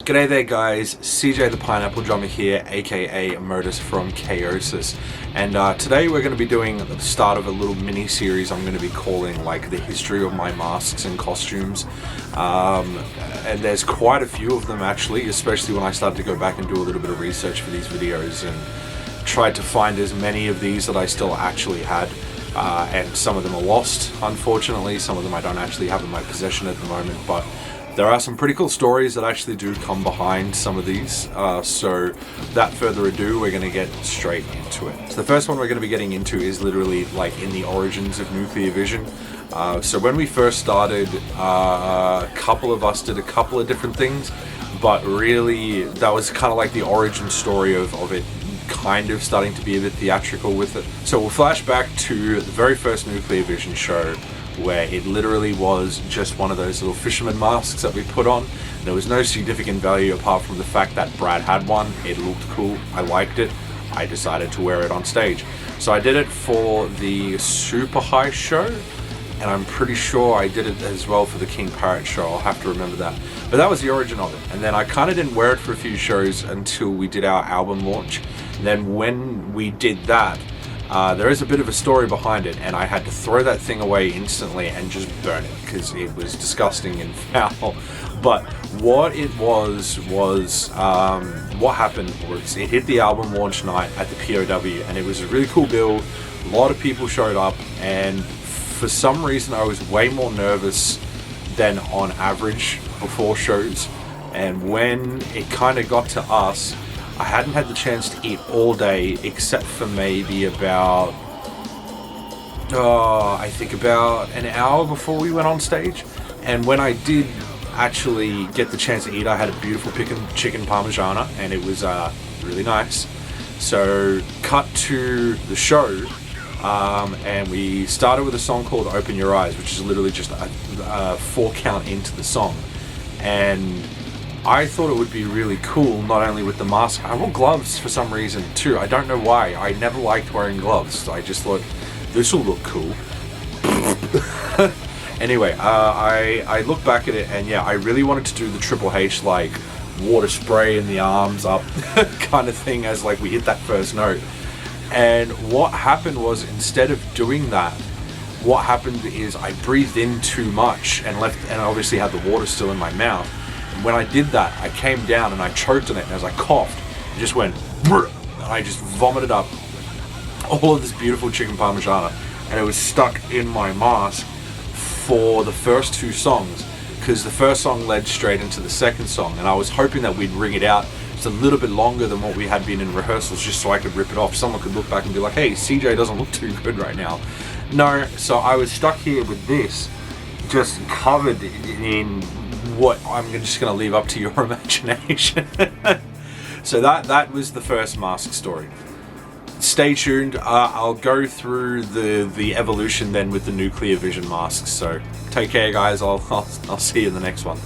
G'day there guys, CJ the Pineapple Drummer here, aka Modus from Chaosis, and today we're going to be doing the start of a little mini-series I'm going to be calling like the history of my masks and costumes, and there's quite a few of them actually, especially when I started to go back and do a little bit of research for these videos and tried to find as many of these that I still actually had, and some of them are lost unfortunately, some of them I don't actually have in my possession at the moment, but there are some pretty cool stories that actually do come behind some of these, so without further ado, we're going to get straight into it. So the first one we're going to be getting into is literally like in the origins of nuclear vision. So when we first started, a couple of us did a couple of different things, but really that was kind of like the origin story of it kind of starting to be a bit theatrical with it. So we'll flash back to the very first nuclear vision show, where it literally was just one of those little fisherman masks that we put on. There was no significant value apart from the fact that Brad had one. It looked cool, I liked it, I decided to wear it on stage. So I did it for the Super High show, and I'm pretty sure I did it as well for the King Parrot show, I'll have to remember that. But that was the origin of it, and then I kind of didn't wear it for a few shows until we did our album launch. And then when we did that, there is a bit of a story behind it, and I had to throw that thing away instantly and just burn it because it was disgusting and foul. But what it was what happened was it hit the album launch night at the POW, and it was a really cool build. A lot of people showed up, and for some reason I was way more nervous than on average before shows. And when it kind of got to us, I hadn't had the chance to eat all day except for maybe about, I think about an hour before we went on stage. And when I did actually get the chance to eat, I had a beautiful chicken parmigiana, and it was really nice. So cut to the show, and we started with a song called Open Your Eyes, which is literally just a 4 count into the song. And I thought it would be really cool, not only with the mask. I wore gloves for some reason too. I don't know why. I never liked wearing gloves. I just thought this will look cool. Anyway, I look back at it, and yeah, I really wanted to do the Triple H like water spray in the arms up kind of thing as like we hit that first note. And what happened was, instead of doing that, what happened is I breathed in too much and obviously had the water still in my mouth. When I did that, I came down and I choked on it, and as I coughed, it just went, and I just vomited up all of this beautiful chicken parmigiana, and it was stuck in my mask for the first 2 songs, because the first song led straight into the second song, and I was hoping that we'd ring it out just a little bit longer than what we had been in rehearsals, just so I could rip it off. Someone could look back and be like, hey, CJ doesn't look too good right now. No, so I was stuck here with this, just covered in what I'm just going to leave up to your imagination. So that was the first mask story. Stay tuned. I'll go through the evolution then with the nuclear vision masks. So take care guys, I'll see you in the next one.